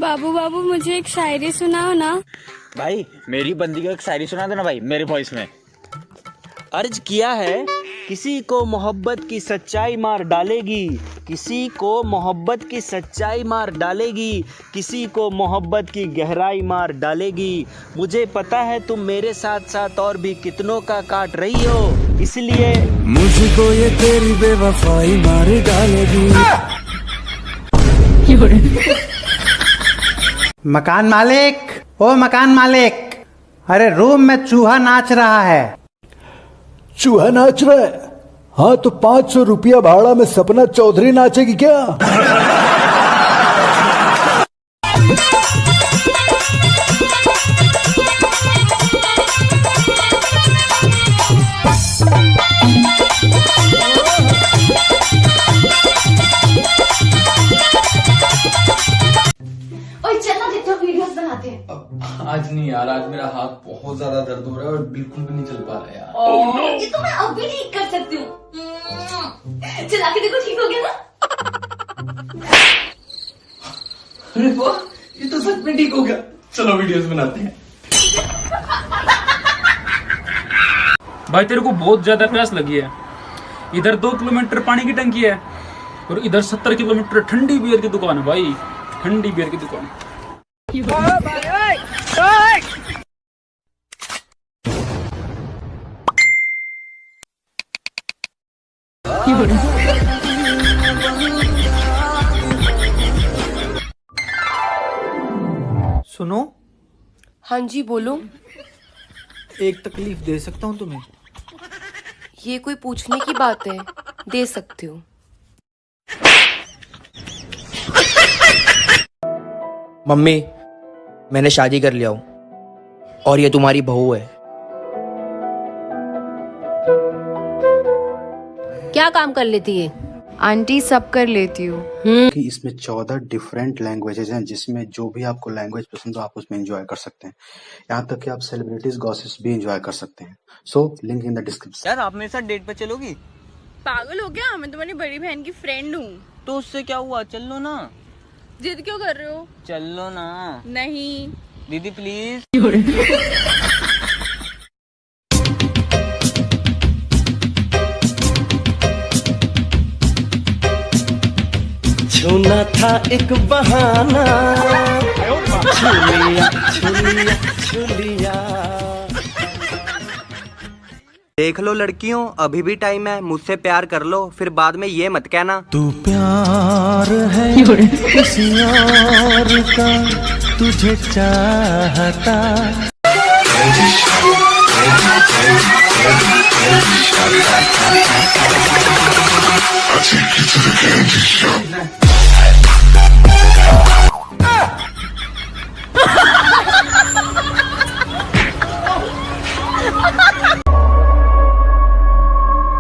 बाबू बाबू मुझे एक शायरी सुनाओ ना। भाई मेरी बंदी को एक शायरी सुना देना भाई, मेरे वॉइस में। अर्ज किया है, किसी को मोहब्बत की सच्चाई मार डालेगी, किसी को मोहब्बत की सच्चाई मार डालेगी, किसी को मोहब्बत की गहराई मार डालेगी। मुझे पता है तुम मेरे साथ साथ और भी कितनों का काट रही हो, इसलिए मुझको ये तेरी बेवफाई मार डालेगी। मकान मालिक, ओ मकान मालिक, अरे रूम में चूहा नाच रहा है। चूहा नाच रहा है? हाँ तो 500 रुपया भाड़ा में सपना चौधरी नाचेगी क्या? आज नहीं यार, आज मेरा हाथ बहुत ज्यादा दर्द हो रहा है और बिल्कुल भी नहीं चल पा रहा यार। ये तो मैं अब भी ठीक कर सकती हूँ। चला के देखो, ठीक हो गया ना? अरे वाह, ये तो सच में ठीक हो गया। चलो वीडियोस बनाते हैं। भाई तेरे को बहुत ज्यादा प्यास लगी है। इधर 2 किलोमीटर पानी की टंकी है और इधर 70 किलोमीटर ठंडी बियर की दुकान है। भाई ठंडी बियर की दुकान। सुनो। हाँ जी बोलो। एक तकलीफ दे सकता हूँ तुम्हें? ये कोई पूछने की बात है? दे सकते हो। मम्मी, मैंने शादी कर लिया हूँ और ये तुम्हारी बहू है। क्या काम कर लेती है? आंटी सब कर लेती हूँ। कि इसमें 14 डिफरेंट लैंग्वेजेस हैं, जिसमें जो भी आपको लैंग्वेज पसंद हो आप उसमें एंजॉय कर सकते हैं। यहाँ तक कि आप सेलिब्रिटीज गॉसिप्स भी एंजॉय कर सकते हैं। So link in the description. यार आप मेरे साथ डेट पे चलोगी? पागल हो क्या? मैं तुम्हारी बड़ी बहन की फ्रेंड हूँ। तो उससे क्या हुआ, चल लो ना। जिद क्यों कर रहे हो? चल लो ना। नहीं दीदी प्लीज। छूना था एक बहाना, छुलिया छुलिया छुलिया। देख लो लड़कियों, अभी भी टाइम है, मुझसे प्यार कर लो, फिर बाद में ये मत कहना तू प्यार है किसी और का, तुझे चाहता।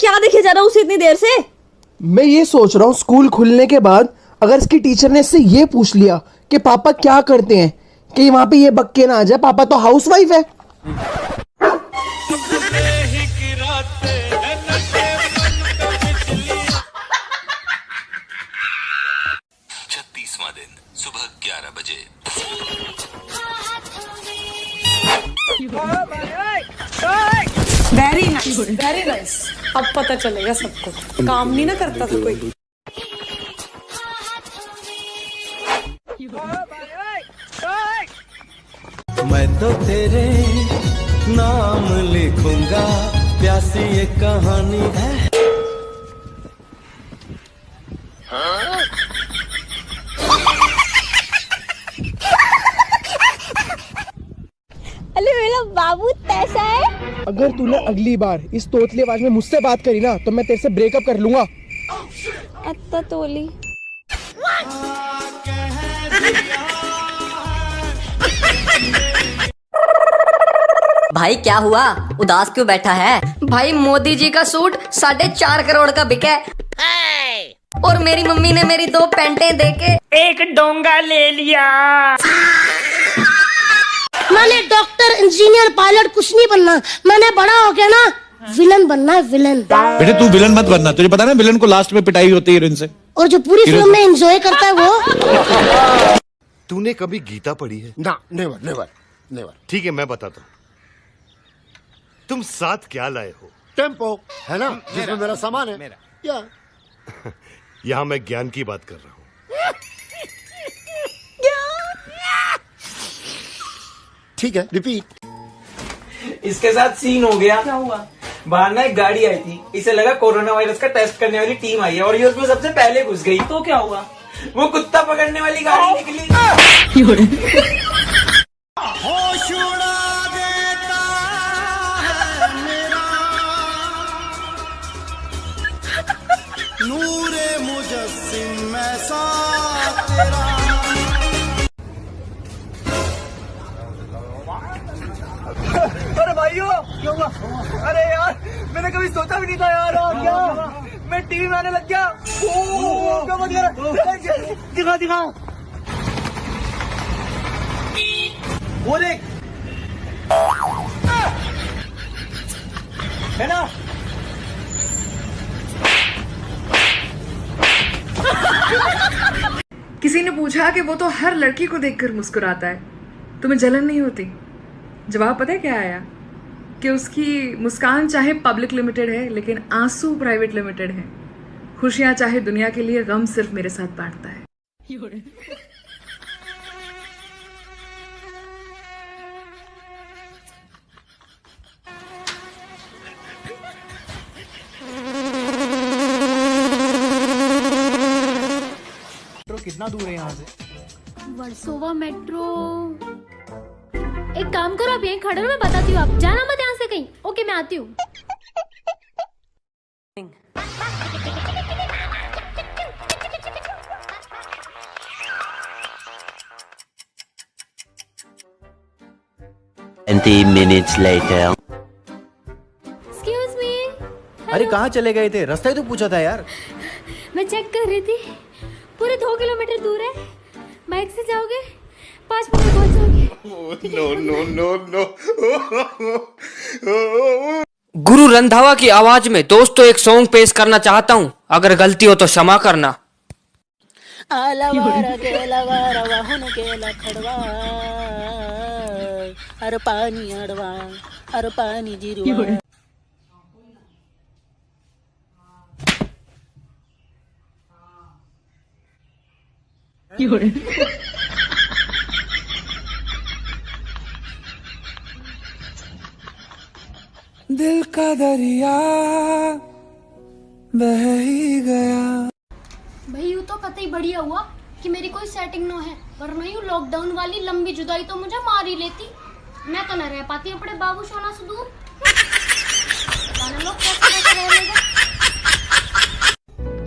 क्या देखे जा रहा हूँ उसे इतनी देर से? मैं ये सोच रहा हूँ स्कूल खुलने के बाद अगर इसकी टीचर ने इससे ये पूछ लिया कि पापा क्या करते हैं, कि वहां पे ये बक्के ना आ जाए, पापा तो हाउसवाइफ है। 36वां दिन सुबह 11 बजे। Very nice, very nice. अब पता चलेगा सबको, काम नहीं ना करता था कोई। मैं तो तेरे नाम लिखूंगा, प्यासी ये कहानी है। अरे मेरा बाबू कैसा है? अगर तूने अगली बार इस तोतली आवाज में मुझसे बात करी ना तो मैं तेरे से ब्रेकअप कर लूंगा। अत्ता तोली। भाई क्या हुआ, उदास क्यों बैठा है? भाई मोदी जी का सूट 4.5 करोड़ का बिका है। और मेरी मम्मी ने मेरी 2 पैंटें देके एक डोंगा ले लिया। मैंने डॉक्टर, इंजीनियर, पायलट कुछ नहीं बनना। मैंने बड़ा हो गया ना विलन बनना है, विलन। बेटे तू विलन मत बनना, तुझे पता ना विलन को लास्ट में पिटाई होती है हीरोइन से। और जो पूरी फिल्म में एंजॉय करता है वो। तूने कभी गीता पढ़ी है? ना, नेवर नेवर नेवर। ठीक है मैं बताता हूँ। तुम साथ क्या लाए हो? टेम्पो है ना, जिसमें मेरा सामान है। या यहाँ मैं ज्ञान की बात कर रहा हूँ। ठीक है, रिपीट। इसके साथ सीन हो गया। क्या हुआ? बाहर ना एक गाड़ी आई थी, इसे लगा कोरोना वायरस का टेस्ट करने वाली टीम आई है और ये उसमें सबसे पहले घुस गई। तो क्या हुआ? वो कुत्ता पकड़ने वाली गाड़ी निकली। होश उड़ा देता है मेरा नूरे मुजस्सिम ऐसा तेरा। अरे भाइयों क्या हुआ? अरे यार मैंने कभी सोचा भी नहीं था यार। और क्या मैं टीवी में आने लग गया। क्या बन गया? दिखा दिखा वो देख है ना। किसी ने पूछा कि वो तो हर लड़की को देखकर मुस्कुराता है, तुम्हें जलन नहीं होती? जवाब पता है क्या आया? कि उसकी मुस्कान चाहे पब्लिक लिमिटेड है लेकिन आंसू प्राइवेट लिमिटेड है। खुशियां चाहे दुनिया के लिए, गम सिर्फ मेरे साथ बांटता है। कितना दूर है यहाँ से? वर्सोवा मेट्रो। एक काम करो, आप यहीं खड़े हो, मैं बताती हूँ। आप जाना मत यहाँ से कहीं। ओके मैं आती हूँ। minutes later. Excuse me. अरे कहाँ चले गए थे? रास्ता ही तो पूछा था यार। मैं चेक कर रही थी, पूरे 2 किलोमीटर दूर है। बाइक से जाओगे 5 मिनट में पहुंच जाओगे। नो। गुरु रंधावा की आवाज में दोस्तों एक सॉन्ग पेश करना चाहता हूँ, अगर गलती हो तो क्षमा करना। अरे पानी अड़वा, अरे पानी जिरवा। दिल का दरिया बह ही गया। भाई यूँ तो कतई बढ़िया हुआ कि मेरी कोई सेटिंग न है, वरना यूँ लॉकडाउन वाली लंबी जुदाई तो मुझे मार ही लेती। मैं तो न रह पाती अपने बाबू सोना से दूर। लोग कैसे रह लेगा।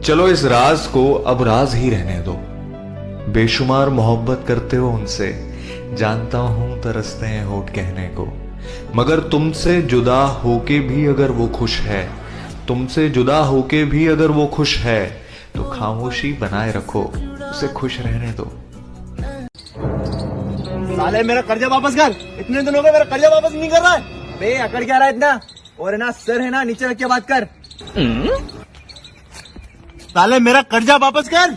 चलो इस राज को अब राज ही रहने दो। बेशुमार मोहब्बत करते हो उनसे, जानता हूं तरसते हैं होठ कहने को, मगर तुमसे जुदा होके भी अगर वो खुश है, तुमसे जुदा होके भी अगर वो खुश है, तो खामोशी बनाए रखो, उसे खुश रहने दो। साले मेरा कर्जा वापस कर। इतने दिनों में मेरा कर्जा वापस नहीं कर रहा है। बे अकड़ क्या रहा है इतना? और है ना सर है ना, नीचे रख के बात कर। साले मेरा कर्जा वापस कर।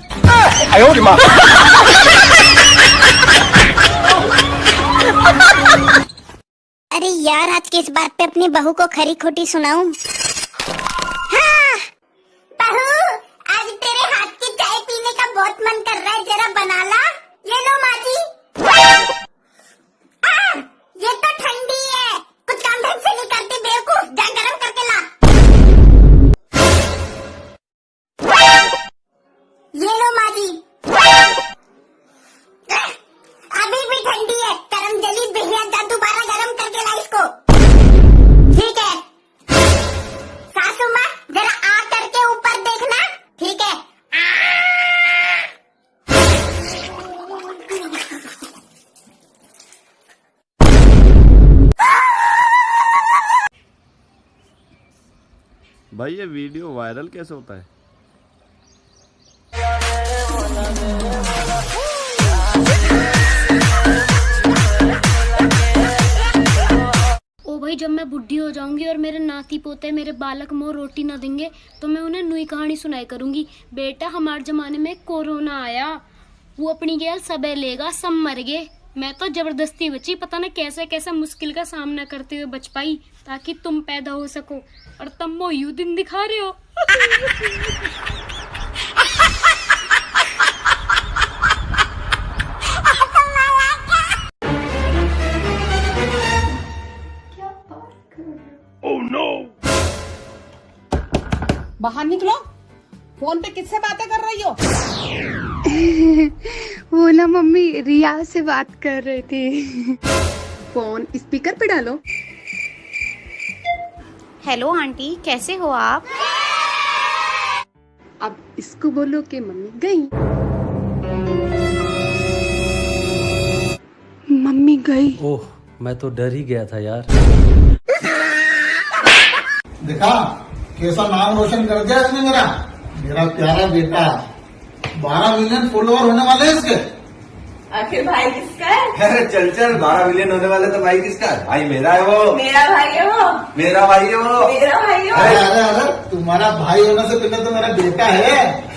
अरे यार आज किस बात पे अपनी बहू को खरी खोटी सुनाऊं? हाँ, बहू आज तेरे हाथ की चाय पीने का बहुत मन कर रहा है, जरा बना ला। ये लो माँ जी। ये तो ठंडी है, कुछ काम ढंग से नहीं करती बेवकूफ, जा गरम करके ला। ये लो माँ जी। अभी भी ठंडी है, गरम जली भैया, जा दोबारा गरम करके ला इसको। ठीक है सासू माँ, जरा आ करके ऊपर देखना। ठीक है। भाई ये वीडियो वायरल कैसे होता है? बुढ़ी हो जाऊंगी और मेरे नाती पोते मेरे बालक मोह रोटी ना देंगे तो मैं उन्हें नई कहानी सुनाई करूंगी। बेटा हमारे जमाने में कोरोना आया, वो अपनी गैल सबे लेगा, सब मर गए। मैं तो जबरदस्ती बची, पता ना कैसे कैसे मुश्किल का सामना करते हुए बच पाई ताकि तुम पैदा हो सको, और तुम मोयू दिन दिखा रहे हो। बाहर निकलो, फोन पे किससे बातें कर रही हो? वो ना मम्मी रिया से बात कर रहे थे। फोन स्पीकर पे डालो। हेलो आंटी, कैसे हो आप? अब इसको बोलो कि मम्मी गई। मम्मी गई। ओह, मैं तो डर ही गया था यार। देखा कैसा नाम रोशन कर दिया इसने मेरा। मेरा प्यारा बेटा 12 मिलियन फॉलोअर होने वाले हैं इसके। आखिर भाई किसका है? अरे चल चल, 12 मिलियन होने वाले तो भाई किसका है? भाई मेरा है वो। मेरा भाई है वो। मेरा भाई है वो। मेरा भाई है वो। अरे अरे अरे, तुम्हारा भाई होने से पहले तो मेरा बेटा है।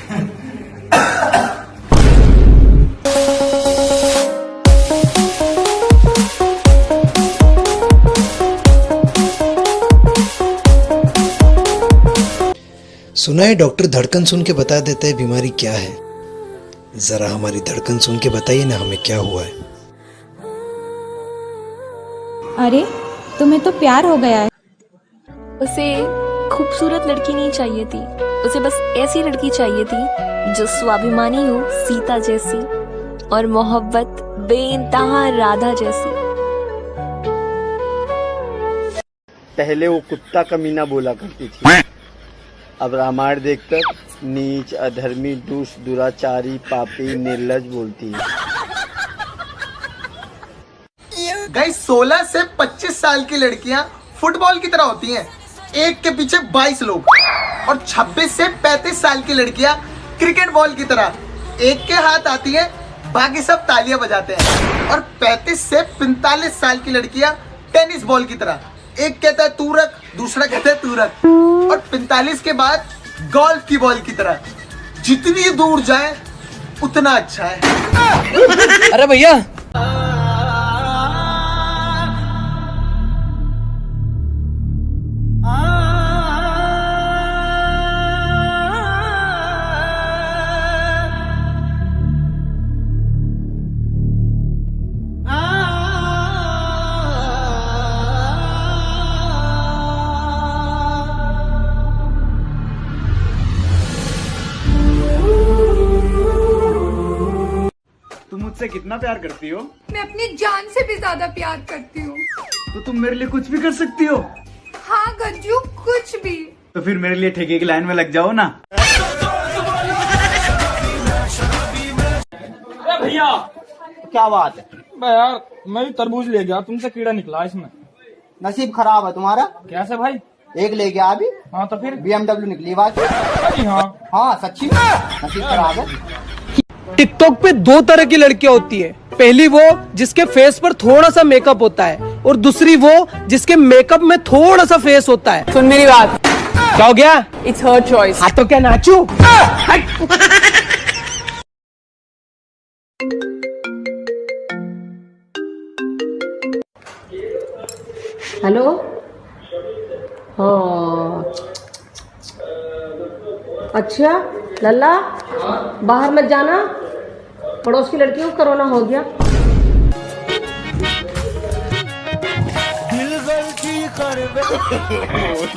सुना है डॉक्टर धड़कन सुन के बता देता है बीमारी क्या है। जरा हमारी धड़कन सुन के बताइए ना हमें क्या हुआ है। अरे तुम्हें तो प्यार हो गया है। उसे खूबसूरत लड़की नहीं चाहिए थी, उसे बस ऐसी लड़की चाहिए थी जो स्वाभिमानी हो सीता जैसी और मोहब्बत बेइंतहा राधा जैसी। पहले वो कुत्ता कमीना बोला करती थी, अब रामायण देखकर नीच, अधर्मी, दुष्ट, दुराचारी, पापी, निर्लज बोलती है। गाइस 16 से 25 साल की लड़कियां फुटबॉल की तरह होती हैं, एक के पीछे 22 लोग, और 26 से 35 साल की लड़कियां क्रिकेट बॉल की तरह एक के हाथ आती हैं, बाकी सब तालियां बजाते हैं, और 35 से 45 साल की लड़कियां टेनिस बॉल की तरह, एक कहता है तू रख, दूसरा कहता है तू रख, और 45 के बाद गोल्फ की बॉल की तरह जितनी दूर जाए उतना अच्छा है। अरे भैया, तुम मुझसे कितना प्यार करती हो? मैं अपनी जान से भी ज्यादा प्यार करती हूँ। तो तुम मेरे लिए कुछ भी कर सकती हो? हाँ गज्जू, कुछ भी। तो फिर मेरे लिए ठेके की लाइन में लग जाओ ना। भैया क्या बात है? यार मैं भी तरबूज ले गया, तुमसे कीड़ा निकला इसमें। नसीब खराब है तुम्हारा। कैसे भाई? एक ले गया अभी। हाँ तो फिर BMW निकली बात। हाँ सच्ची नसीब खराब है। टिकटॉक पे दो तरह की लड़कियां होती है। पहली वो जिसके फेस पर थोड़ा सा मेकअप होता है, और दूसरी वो जिसके मेकअप में थोड़ा सा फेस होता है। सुन मेरी बात, क्या हो गया? It's her choice. हाँ तो क्या नाचू? हेलो, हाँ अच्छा लल्ला, बाहर मत जाना, पड़ोस की लड़की को कोरोना हो गया। दिल गलती कर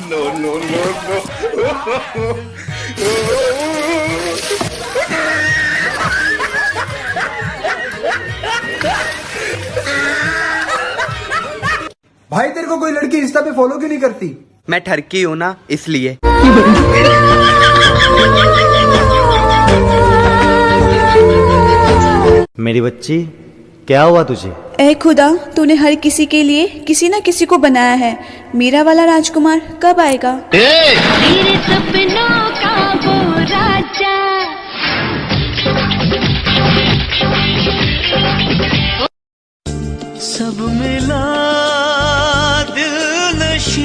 नो नो नो भाई तेरे को कोई लड़की इंस्टा पे फॉलो क्यों नहीं करती? मैं ठरकी हूँ ना, इसलिए। मेरी बच्ची, क्या हुआ तुझे? ऐ खुदा, तूने हर किसी के लिए किसी न किसी को बनाया है। मेरा वाला राजकुमार कब आएगा? मेरे सपनों का वो राजा। सब मिला दिल नशा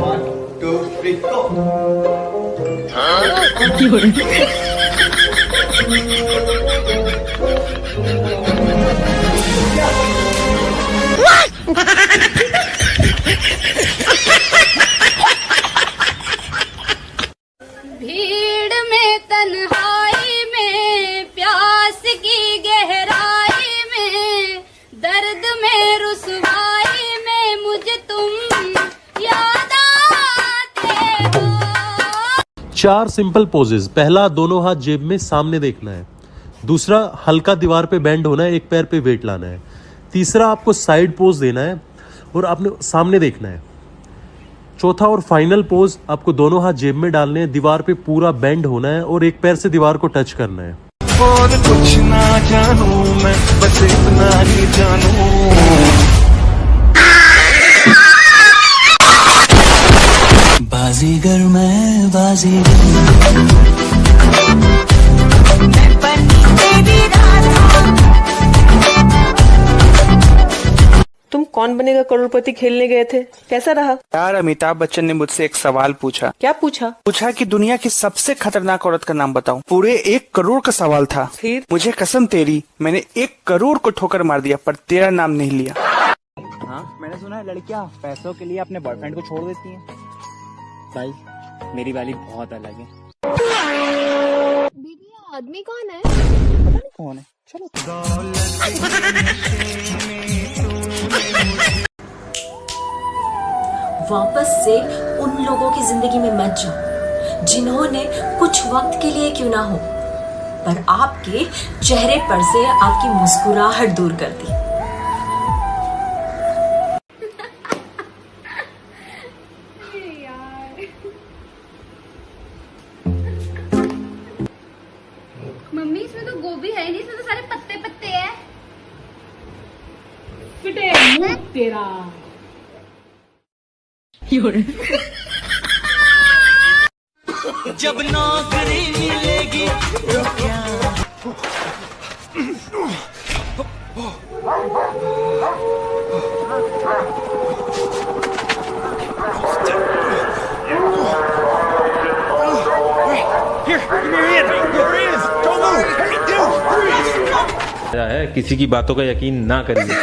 1 2 3 go. भीड़ में तन्हाई में प्यास की गहराई में दर्द में रुसवाई में मुझे तुम याद आते हो। 4 सिंपल पोजेस। पहला, दोनों हाथ जेब में सामने देखना है। दूसरा, हल्का दीवार पे बैंड होना है, एक पैर पे वेट लाना है। तीसरा, आपको साइड पोज देना है और आपने सामने देखना है। चौथा और फाइनल पोज, आपको दोनों हाथ जेब में डालने हैं, दीवार पे पूरा बेंड होना है और एक पैर से दीवार को टच करना है। और कुछ ना जानू मैं, बस इतना ही जानू। बाजीगर मैं बाजीगर। तुम कौन बनेगा करोड़पति खेलने गए थे, कैसा रहा? यार अमिताभ बच्चन ने मुझसे एक सवाल पूछा। क्या पूछा? पूछा कि दुनिया की सबसे खतरनाक औरत का नाम बताओ। पूरे 1 करोड़ का सवाल था। फिर मुझे कसम तेरी, मैंने 1 करोड़ को ठोकर मार दिया पर तेरा नाम नहीं लिया। हाँ, मैंने सुना है लड़कियाँ पैसों के लिए अपने बॉयफ्रेंड को छोड़ देती हैं। भाई मेरी वाली बहुत अलग है। दीदी आदमी कौन है? पता नहीं कौन है। चलो वापस से उन लोगों की जिंदगी में मत जाओ जिन्होंने कुछ वक्त के लिए क्यों ना हो पर आपके चेहरे पर से आपकी मुस्कुराहट दूर कर दी। मम्मी इसमें तो गोभी है नहीं, इसमें तो सारे पत्ते पत्ते हैं। फिटे मुंह तेरा। जब नौकरी मिलेगी तो क्या। है किसी की बातों का यकीन ना करिए।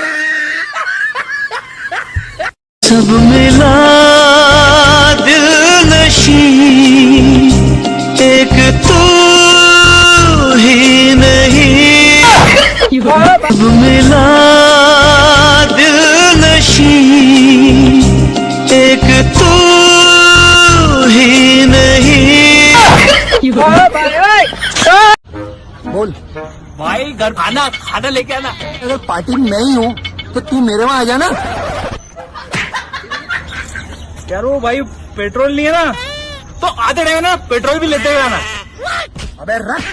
सब मिला दिल नशी, एक तू ही नहीं। सब मिला दिल नशी, एक तू ही नहीं। बोल भाई घर खाना लेके आना। अगर पार्टी में मैं ही हूँ तो तू मेरे वहाँ आ जाना। क्या रो भाई, पेट्रोल नहीं है ना तो आते टाइम ना पेट्रोल भी लेते हुए आना। अबे रख।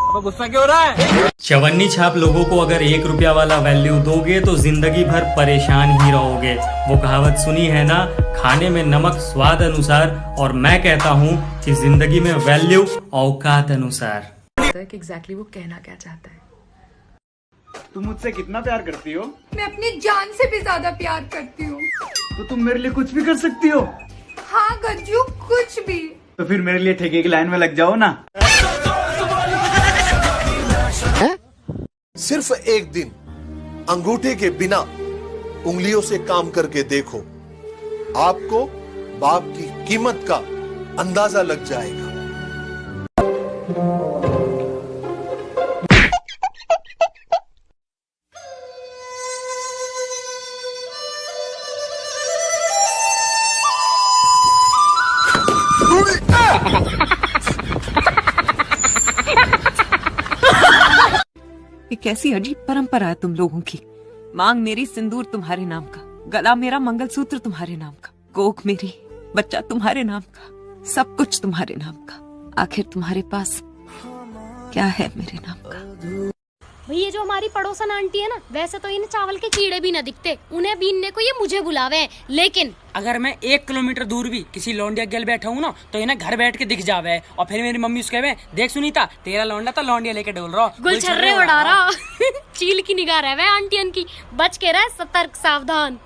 अब गुस्सा क्यों हो रहा है? चवन्नी छाप लोगों को अगर 1 रुपया वाला वैल्यू दोगे तो जिंदगी भर परेशान ही रहोगे। वो कहावत सुनी है ना, खाने में नमक स्वाद अनुसार, और मैं कहता हूँ कि जिंदगी में वैल्यू औकात अनुसार। एग्जैक्टली वो कहना क्या चाहता है। तुम मुझसे कितना प्यार करती हो? मैं अपनी जान से भी ज्यादा प्यार करती हूँ। तो तुम मेरे लिए कुछ भी कर सकती हो? हाँ गज्जू, कुछ भी। तो फिर मेरे लिए ठेके की लाइन में लग जाओ ना। सिर्फ एक दिन अंगूठे के बिना उंगलियों से काम करके देखो, आपको बाप की कीमत का अंदाजा लग जाएगा। ये कैसी अजीब परंपरा है तुम लोगों की। मांग मेरी सिंदूर तुम्हारे नाम का, गला मेरा मंगलसूत्र तुम्हारे नाम का, कोख मेरी बच्चा तुम्हारे नाम का, सब कुछ तुम्हारे नाम का। आखिर तुम्हारे पास क्या है मेरे नाम का? भैया जो हमारी पड़ोसन आंटी है ना, वैसे तो इन्हें चावल के कीड़े भी न दिखते, उन्हें बीनने को ये मुझे बुलावे हैं। लेकिन अगर मैं 1 किलोमीटर दूर भी किसी लौंडिया गेल बैठा हूँ ना तो इन्हें घर बैठ के दिख जावे और फिर मेरी मम्मी उसके देख सुनीता तेरा लौंडा तो लौंडिया लेके डोल रहा गुलछर्रे उड़ा रहा। चील की निगाह रहे आंटियन की, बच के रहे, सतर्क सावधान।